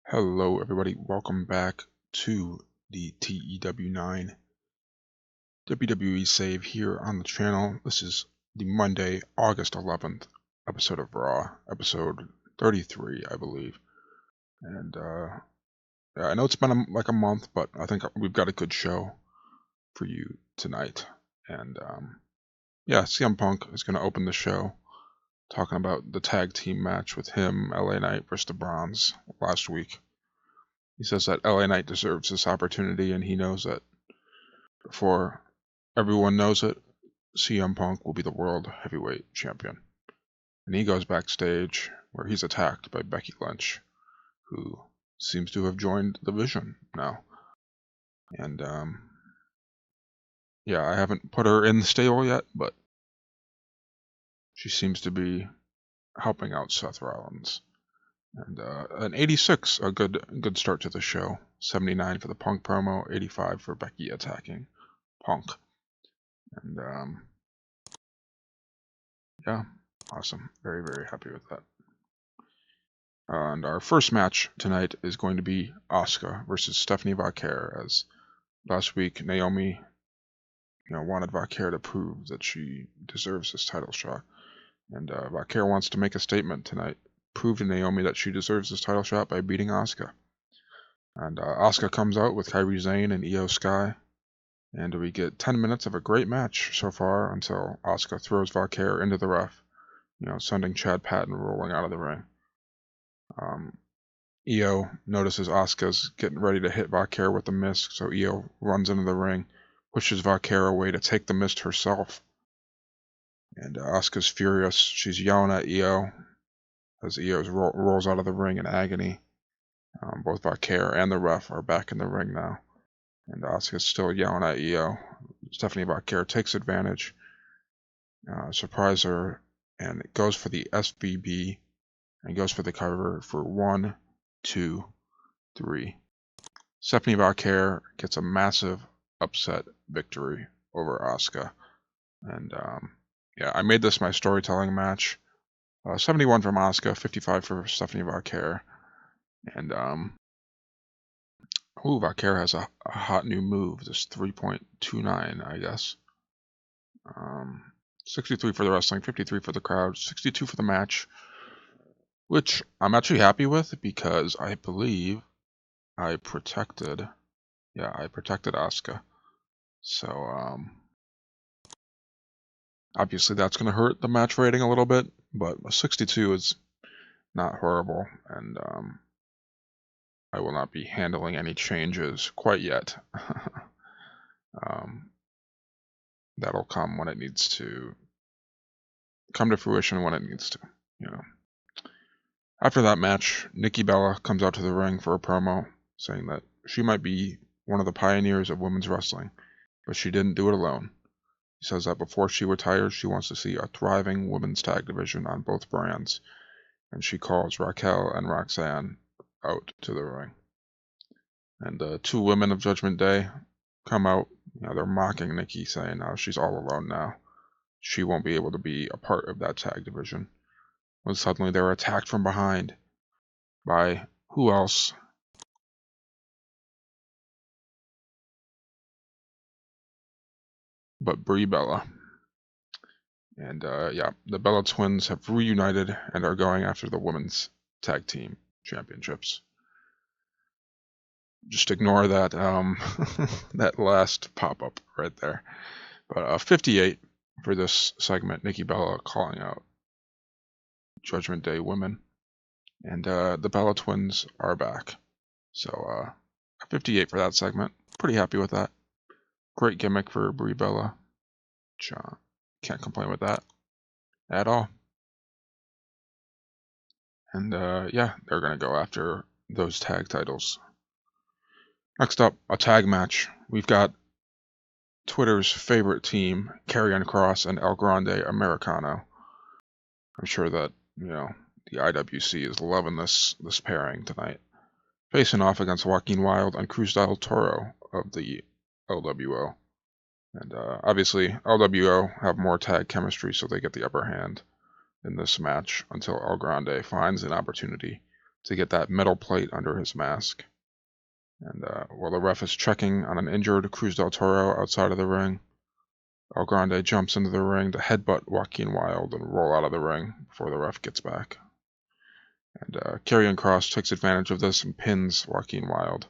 Hello everybody, welcome back to the TEW IX WWE Save here on the channel. This is the Monday, August 11th episode of Raw, episode 33, I believe. And I know it's been like a month, but I think we've got a good show for you tonight. And yeah, CM Punk is going to open the show talking about the tag team match with him, LA Knight versus the Bronze last week. He says that LA Knight deserves this opportunity, and he knows that before everyone knows it, CM Punk will be the World Heavyweight Champion. And he goes backstage where he's attacked by Becky Lynch, who seems to have joined the Vision now. And yeah, I haven't put her in the stable yet, but she seems to be helping out Seth Rollins. And an 86, a good start to the show. 79 for the Punk promo, 85 for Becky attacking Punk. And yeah, awesome. Very, very happy with that. And our first match tonight is going to be Asuka versus Stephanie Vaquer, as last week Naomi wanted Vaquer to prove that she deserves this title shot. And Vaquer wants to make a statement tonight, prove to Naomi that she deserves this title shot by beating Asuka. And Asuka comes out with Kairi Sane and Io Sky. And we get 10 minutes of a great match so far until Asuka throws Vaquer into the ref, sending Chad Patton rolling out of the ring. Io notices Asuka's getting ready to hit Vaquer with the mist, so Io runs into the ring, pushes Vaquer away to take the mist herself. And Asuka's furious. She's yelling at Io as Io rolls out of the ring in agony. Both Vaquer and the ref are back in the ring now. And Asuka's still yelling at Io. Stephanie Vaquer takes advantage, surprises her, and goes for the SVB and goes for the cover for 1, 2, 3. Stephanie Vaquer gets a massive upset victory over Asuka. And yeah, I made this my storytelling match. 71 from Asuka, 55 for Stephanie Vaquer. And Vaquer has a hot new move, this 3.29, I guess. 63 for the wrestling, 53 for the crowd, 62 for the match, which I'm actually happy with because I believe I protected Asuka. So obviously that's going to hurt the match rating a little bit, but a 62 is not horrible, and I will not be handling any changes quite yet. That'll come when it needs to come to fruition when it needs to, After that match, Nikki Bella comes out to the ring for a promo, saying that she might be one of the pioneers of women's wrestling, but she didn't do it alone. She says that before she retires, she wants to see a thriving women's tag division on both brands, and she calls Raquel and Roxanne out to the ring. And the two women of Judgment Day come out. They're mocking Nikki, saying she's all alone now. She won't be able to be a part of that tag division. When suddenly they're attacked from behind by who else? But Brie Bella. And yeah, the Bella twins have reunited and are going after the women's tag team championships. Just ignore that that last pop-up right there. But 58 for this segment, Nikki Bella calling out Judgment Day women. And the Bella twins are back. So 58 for that segment. Pretty happy with that. Great gimmick for Brie Bella. Can't complain with that at all. And yeah, they're going to go after those tag titles. Next up, a tag match. We've got Twitter's favorite team, Karrion Kross and El Grande Americano. I'm sure that, the IWC is loving this pairing tonight. Facing off against Joaquin Wilde and Cruz del Toro of the LWO. And obviously, LWO have more tag chemistry, so they get the upper hand in this match until El Grande finds an opportunity to get that metal plate under his mask. And while the ref is checking on an injured Cruz del Toro outside of the ring, El Grande jumps into the ring to headbutt Joaquin Wilde and roll out of the ring before the ref gets back. And Karrion Kross takes advantage of this and pins Joaquin Wilde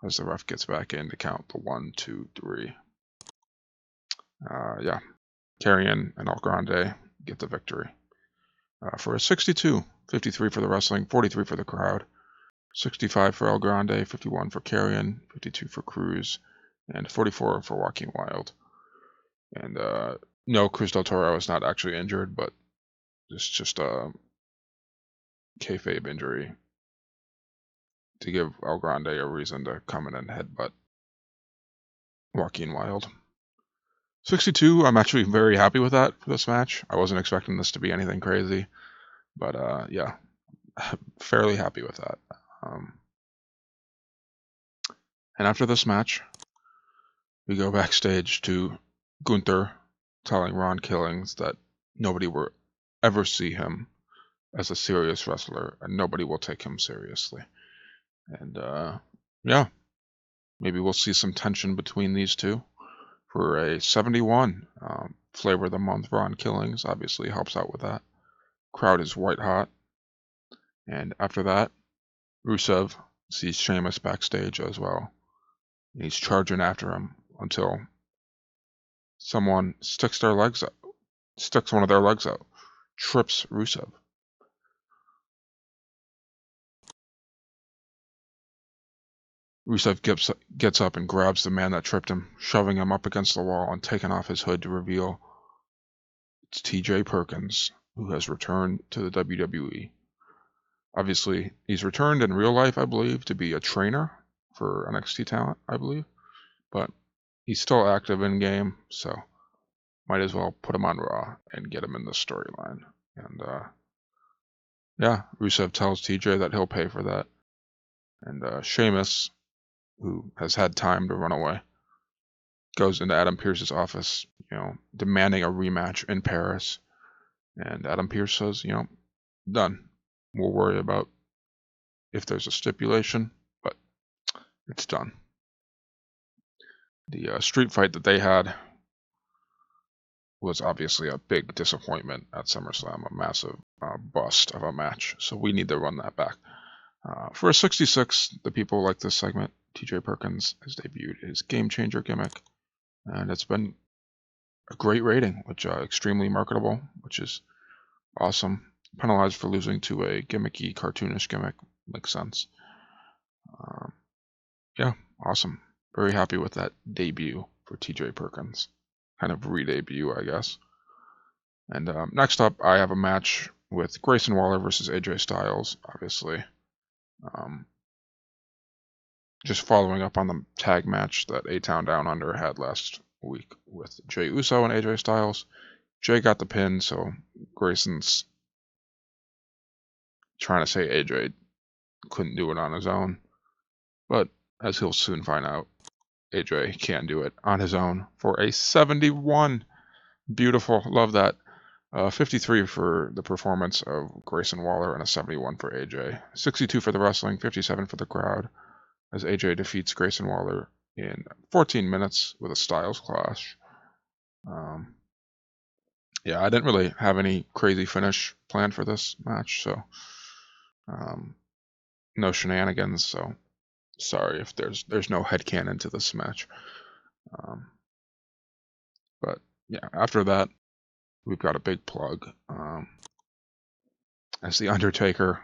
as the ref gets back in to count the 1, 2, 3. Karrion and El Grande get the victory for a 62, 53 for the wrestling, 43 for the crowd, 65 for El Grande, 51 for Karrion, 52 for Cruz, and 44 for Joaquin Wilde. And no, Cruz del Toro is not actually injured, but it's just a kayfabe injury to give El Grande a reason to come in and headbutt Joaquin Wilde. 62, I'm actually very happy with that for this match. I wasn't expecting this to be anything crazy, but yeah, fairly happy with that. And after this match, we go backstage to Gunther telling Ron Killings that nobody will ever see him as a serious wrestler and nobody will take him seriously. And yeah, maybe we'll see some tension between these two for a 71. Flavor of the month, Ron Killings obviously helps out with that. Crowd is white hot. And after that, Rusev sees Sheamus backstage as well. And he's charging after him until someone sticks one of their legs out, trips Rusev. Rusev gets up and grabs the man that tripped him, shoving him up against the wall and taking off his hood to reveal it's TJ Perkins, who has returned to the WWE. Obviously, he's returned in real life, I believe, to be a trainer for NXT talent, I believe. But he's still active in-game, so might as well put him on Raw and get him in the storyline. And yeah, Rusev tells TJ that he'll pay for that. And Sheamus, who has had time to run away, goes into Adam Pearce's office, demanding a rematch in Paris. And Adam Pearce says, done. We'll worry about if there's a stipulation, but it's done. The street fight that they had was obviously a big disappointment at SummerSlam, a massive bust of a match. So we need to run that back. For a 66, the people like this segment. TJ Perkins has debuted his Game Changer gimmick, and it's been a great rating, which extremely marketable, which is awesome. Penalized for losing to a gimmicky, cartoonish gimmick. Makes sense. Yeah, awesome. Very happy with that debut for TJ Perkins. Kind of re-debut, I guess. And next up, I have a match with Grayson Waller versus AJ Styles, obviously. Just following up on the tag match that A-Town Down Under had last week with Jey Uso and AJ Styles. Jey got the pin, so Grayson's trying to say AJ couldn't do it on his own. But as he'll soon find out, AJ can do it on his own for a 71. Beautiful. Love that. 53 for the performance of Grayson Waller and a 71 for AJ. 62 for the wrestling, 57 for the crowd, as AJ defeats Grayson Waller in 14 minutes with a Styles clash. Yeah, I didn't really have any crazy finish planned for this match, so no shenanigans, so sorry if there's no headcanon to this match. But yeah, after that, we've got a big plug. As The Undertaker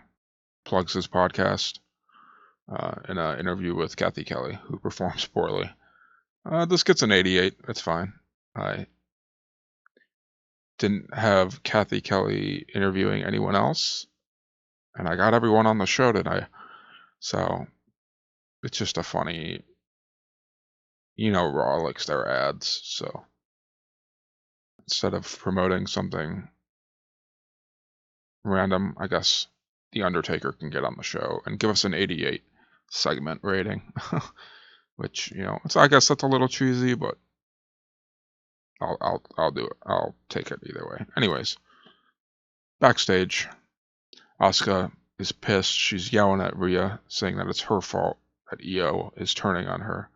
plugs his podcast in an interview with Kathy Kelly, who performs poorly. This gets an 88. It's fine. I didn't have Kathy Kelly interviewing anyone else, and I got everyone on the show today. So it's just a funny, Raw likes their ads. So instead of promoting something random, I guess The Undertaker can get on the show and give us an 88 segment rating, which, I guess that's a little cheesy, but I'll do it. I'll take it either way. Anyways, backstage, Asuka is pissed. She's yelling at Rhea, saying that it's her fault that Io is turning on her.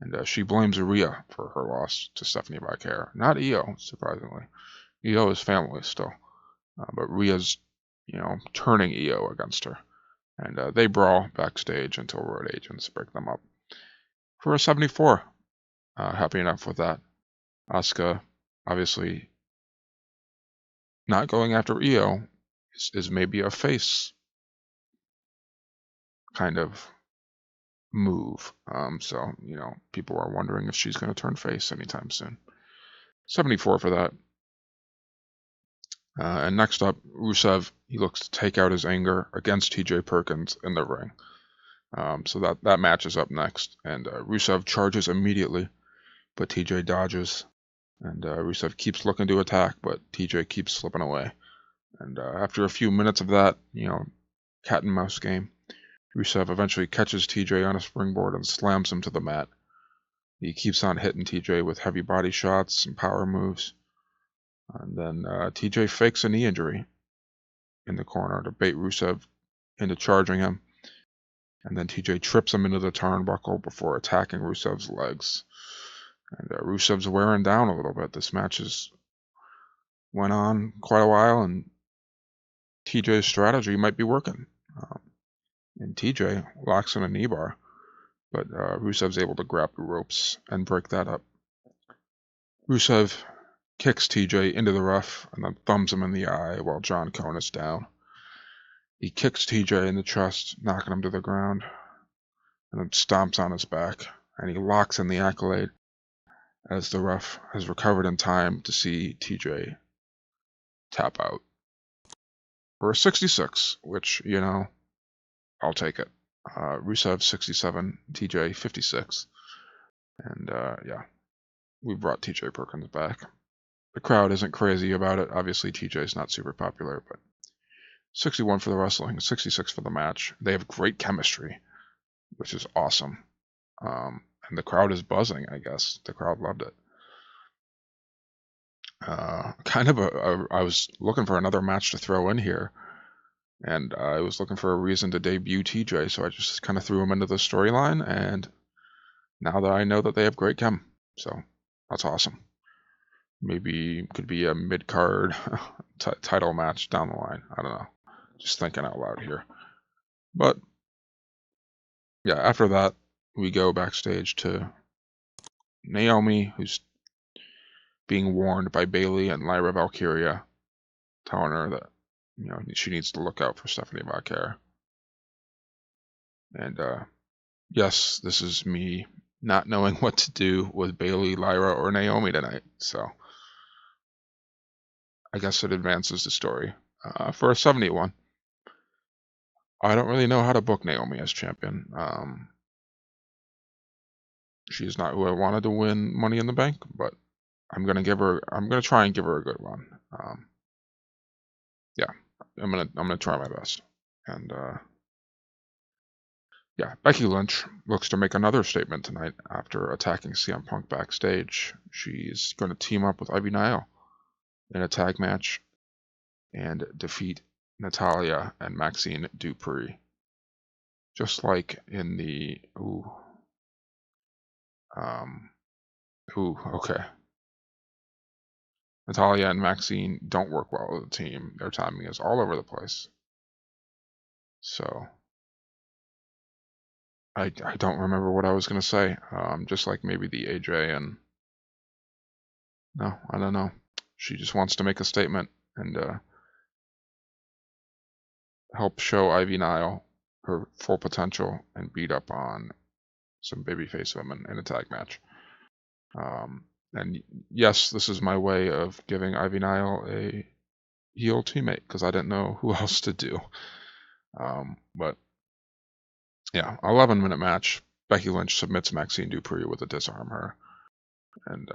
And she blames Rhea for her loss to Stephanie Bacare. Not Io, surprisingly. Io is family still. But Rhea's, turning Io against her. And they brawl backstage until road agents break them up. For a 74, happy enough with that. Asuka, obviously, not going after Io is maybe a face kind of move. So, people are wondering if she's going to turn face anytime soon. 74 for that. And next up, Rusev, he looks to take out his anger against TJ Perkins in the ring. So that match is up next. And Rusev charges immediately, but TJ dodges. And Rusev keeps looking to attack, but TJ keeps slipping away. And after a few minutes of that, cat and mouse game, Rusev eventually catches TJ on a springboard and slams him to the mat. He keeps on hitting TJ with heavy body shots and power moves. And then TJ fakes a knee injury in the corner to bait Rusev into charging him. And then TJ trips him into the turnbuckle before attacking Rusev's legs. And Rusev's wearing down a little bit. This match went on quite a while, and TJ's strategy might be working. And TJ locks in a knee bar, but Rusev's able to grab the ropes and break that up. Rusev kicks TJ into the ref and then thumbs him in the eye while John Cone is down. He kicks TJ in the chest, knocking him to the ground, and then stomps on his back, and he locks in the accolade as the ref has recovered in time to see TJ tap out. For a 66, which, I'll take it. Rusev 67, TJ 56. And we brought TJ Perkins back. The crowd isn't crazy about it. Obviously, TJ's not super popular, but 61 for the wrestling, 66 for the match. They have great chemistry, which is awesome. And the crowd is buzzing, I guess. The crowd loved it. I was looking for another match to throw in here, and I was looking for a reason to debut TJ, so I just kind of threw him into the storyline, and now that I know that they have great chem, so that's awesome. Maybe could be a mid-card title match down the line. I don't know. Just thinking out loud here. But, yeah, after that, we go backstage to Naomi, who's being warned by Bayley and Lyra Valkyria, telling her that, she needs to look out for Stephanie Bacare. And, yes, this is me not knowing what to do with Bayley, Lyra, or Naomi tonight. So, I guess it advances the story. For a 71, I don't really know how to book Naomi as champion. She's not who I wanted to win Money in the Bank, but I'm gonna try and give her a good run. Yeah, I'm gonna try my best. And yeah, Becky Lynch looks to make another statement tonight after attacking CM Punk backstage. She's going to team up with Ivy Nile in a tag match and defeat Natalya and Maxine Dupree. Just like in the okay. Natalya and Maxine don't work well with the team. Their timing is all over the place. So I don't remember what I was going to say. Just like maybe the AJ and... No, I don't know. She just wants to make a statement and help show Ivy Nile her full potential and beat up on some babyface women in a tag match. And yes, this is my way of giving Ivy Nile a heel teammate because I didn't know who else to do. But yeah, 11-minute match. Becky Lynch submits Maxine Dupree with a disarm her. And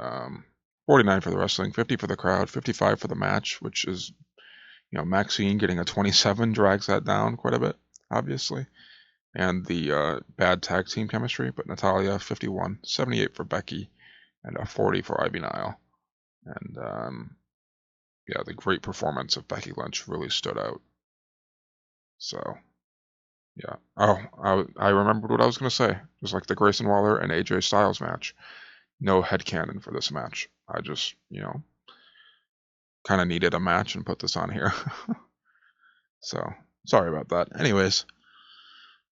49 for the wrestling, 50 for the crowd, 55 for the match, which is, Maxine getting a 27 drags that down quite a bit, obviously. And the bad tag team chemistry, but Natalya 51, 78 for Becky, and a 40 for Ivy Nile. And the great performance of Becky Lynch really stood out. So, yeah. Oh, I remembered what I was going to say. Just like the Grayson Waller and AJ Styles match. No headcanon for this match. I just, kind of needed a match and put this on here. So, sorry about that. Anyways,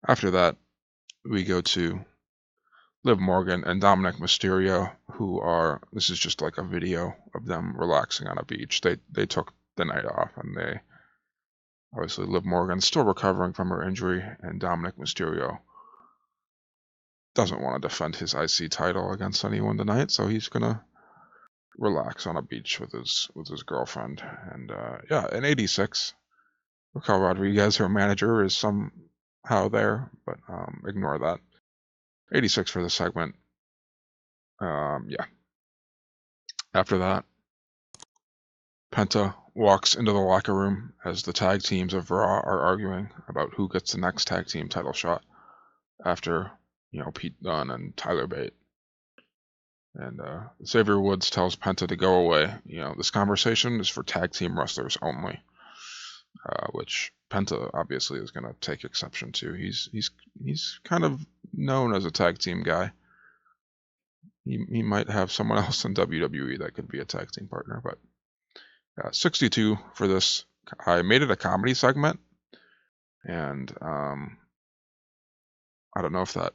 after that, we go to Liv Morgan and Dominic Mysterio, this is just like a video of them relaxing on a beach. They took the night off, and they obviously Liv Morgan's still recovering from her injury, and Dominic Mysterio doesn't want to defend his IC title against anyone tonight, so he's gonna relax on a beach with his girlfriend. And in '86, Raquel Rodriguez, her manager, is somehow there, but ignore that. 86 for the segment. After that, Penta walks into the locker room as the tag teams of Raw are arguing about who gets the next tag team title shot after, Pete Dunne and Tyler Bate. And Xavier Woods tells Penta to go away. This conversation is for tag team wrestlers only, which Penta obviously is going to take exception to. He's kind of known as a tag team guy. He might have someone else in WWE that could be a tag team partner, but 62 for this. I made it a comedy segment, and I don't know if that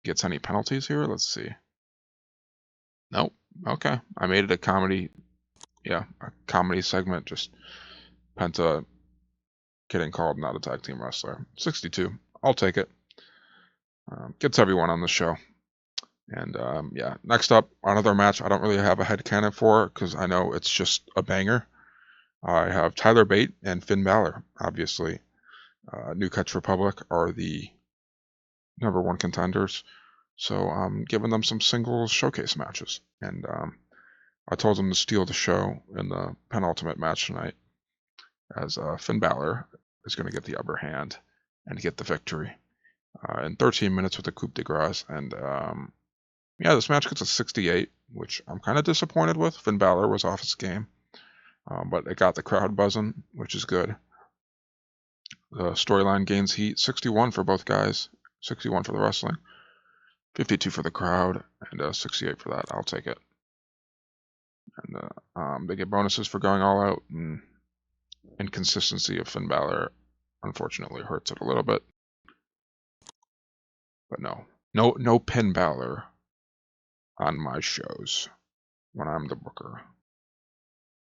gets any penalties here. Let's see. Nope. Okay. I made it a comedy. Yeah, a comedy segment. Just Penta getting called not a tag team wrestler. 62. I'll take it. Gets everyone on the show. And next up, another match I don't really have a headcanon for because I know it's just a banger. I have Tyler Bate and Finn Balor. Obviously, New Catch Republic are the number one contenders. So I'm giving them some singles showcase matches. And I told them to steal the show in the penultimate match tonight, as Finn Balor is going to get the upper hand and get the victory in 13 minutes with a coup de grace. And this match gets a 68, which I'm kind of disappointed with. Finn Balor was off his game, but it got the crowd buzzing, which is good. The storyline gains heat. 61 for both guys, 61 for the wrestling, 52 for the crowd, and 68 for that. I'll take it. And they get bonuses for going all out, and inconsistency of Finn Balor unfortunately hurts it a little bit. But no Finn Balor on my shows when I'm the booker.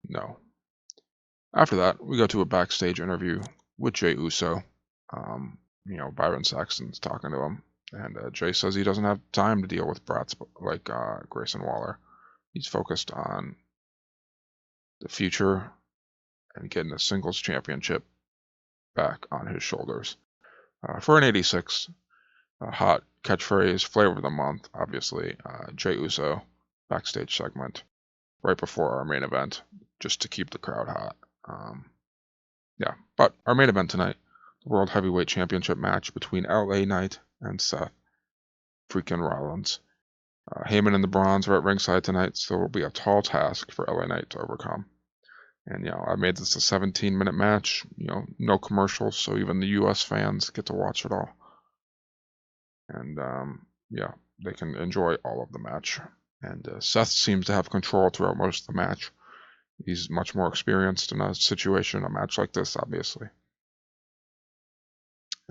No. After that, we go to a backstage interview with Jey Uso. Byron Saxton's talking to him, and Jey says he doesn't have time to deal with brats like Grayson Waller. He's focused on the future and getting a singles championship back on his shoulders. For an 86, hot catchphrase, flavor of the month, obviously, Jey Uso backstage segment right before our main event, just to keep the crowd hot. But our main event tonight, the World Heavyweight Championship match between LA Knight and Seth freaking Rollins. Heyman and the Bronze are at ringside tonight, so it will be a tall task for LA Knight to overcome. And, I made this a 17-minute match, no commercials, so even the US fans get to watch it all. And, they can enjoy all of the match. And Seth seems to have control throughout most of the match. He's much more experienced in a match like this, obviously.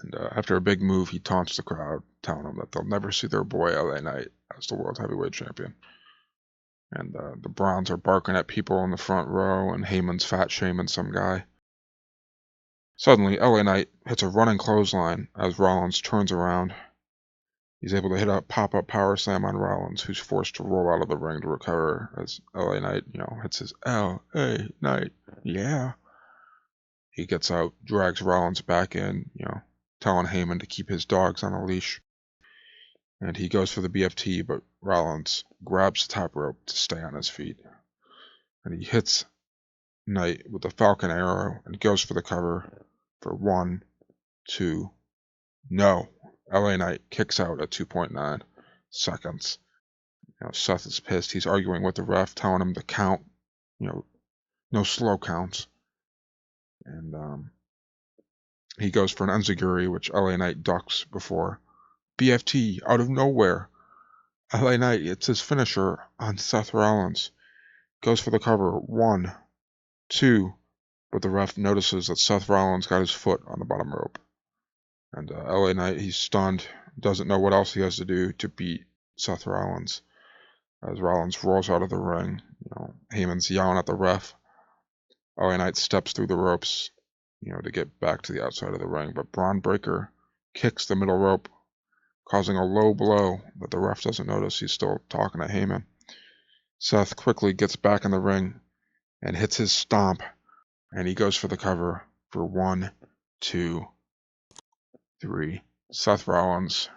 And after a big move, he taunts the crowd, telling them that they'll never see their boy LA Knight as the World Heavyweight Champion. And the Bronze are barking at people in the front row, and Heyman's fat shaming some guy. Suddenly, LA Knight hits a running clothesline as Rollins turns around. He's able to hit a pop-up power slam on Rollins, who's forced to roll out of the ring to recover as LA Knight, hits his LA Knight, yeah. He gets out, drags Rollins back in, telling Heyman to keep his dogs on a leash. And he goes for the BFT, but Rollins grabs the top rope to stay on his feet. And he hits Knight with the Falcon Arrow and goes for the cover for 1, 2, no. LA Knight kicks out at 2.9 seconds. Seth is pissed. He's arguing with the ref, telling him to count, no slow counts. And He goes for an enziguri, which LA Knight ducks before. BFT out of nowhere. LA Knight, it's his finisher on Seth Rollins. Goes for the cover. 1, 2. But the ref notices that Seth Rollins got his foot on the bottom rope. And LA Knight, he's stunned. Doesn't know what else he has to do to beat Seth Rollins. As Rollins rolls out of the ring, Heyman's yelling at the ref. LA Knight steps through the ropes, to get back to the outside of the ring. But Braun Breaker kicks the middle rope, causing a low blow that the ref doesn't notice. He's still talking to Heyman. Seth quickly gets back in the ring and hits his stomp, and he goes for the cover for 1, 2, 3. Seth Rollins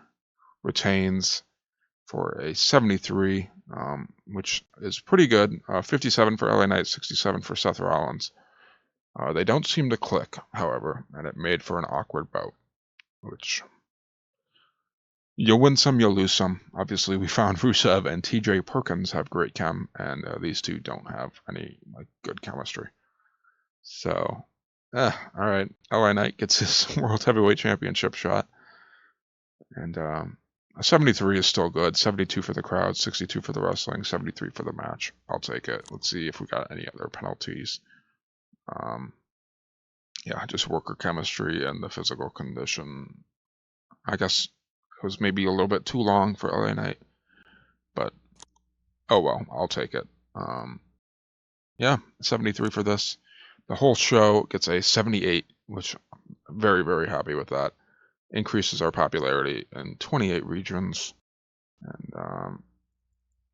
retains for a 73, which is pretty good. 57 for LA Knight, 67 for Seth Rollins. They don't seem to click, however, and it made for an awkward bout, which you'll win some, you'll lose some. Obviously, we found Rusev and TJ Perkins have great chem, and these two don't have any good chemistry. So, all right. LA Knight gets his World Heavyweight Championship shot, and 73 is still good. 72 for the crowd, 62 for the wrestling, 73 for the match. I'll take it. Let's see if we got any other penalties. Yeah, just worker chemistry and the physical condition. I guess it was maybe a little bit too long for LA Knight, but oh well, I'll take it. Yeah, 73 for this. The whole show gets a 78, which I'm very, very happy with that. Increases our popularity in 28 regions, and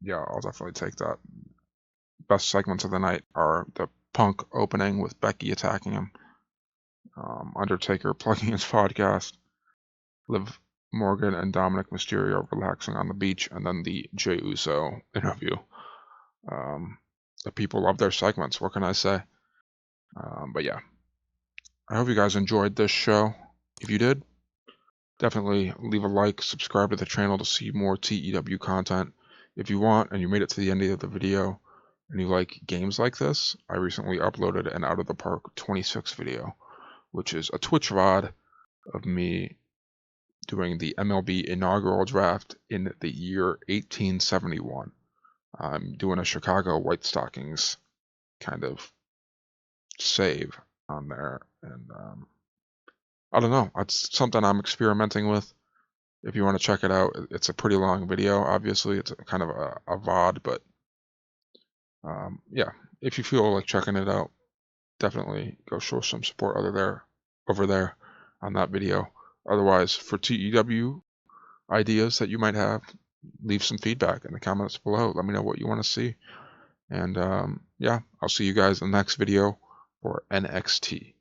yeah, I'll definitely take that. Best segments of the night are the Punk opening with Becky attacking him, Undertaker plugging his podcast, Liv Morgan and Dominic Mysterio relaxing on the beach, and then the Jey Uso interview. The people love their segments, what can I say? But yeah, I hope you guys enjoyed this show. If you did, definitely leave a like, subscribe to the channel to see more TEW content. If you want, and you made it to the end of the video, and you like games like this, I recently uploaded an Out of the Park 26 video, which is a Twitch VOD of me doing the MLB inaugural draft in the year 1871. I'm doing a Chicago White Stockings kind of save on there, and I don't know, it's something I'm experimenting with. If you want to check it out, it's a pretty long video. Obviously, it's kind of a VOD, but yeah, if you feel like checking it out, definitely go show some support over there on that video. Otherwise, for TEW ideas that you might have, leave some feedback in the comments below. Let me know what you want to see. And yeah, I'll see you guys in the next video for NXT.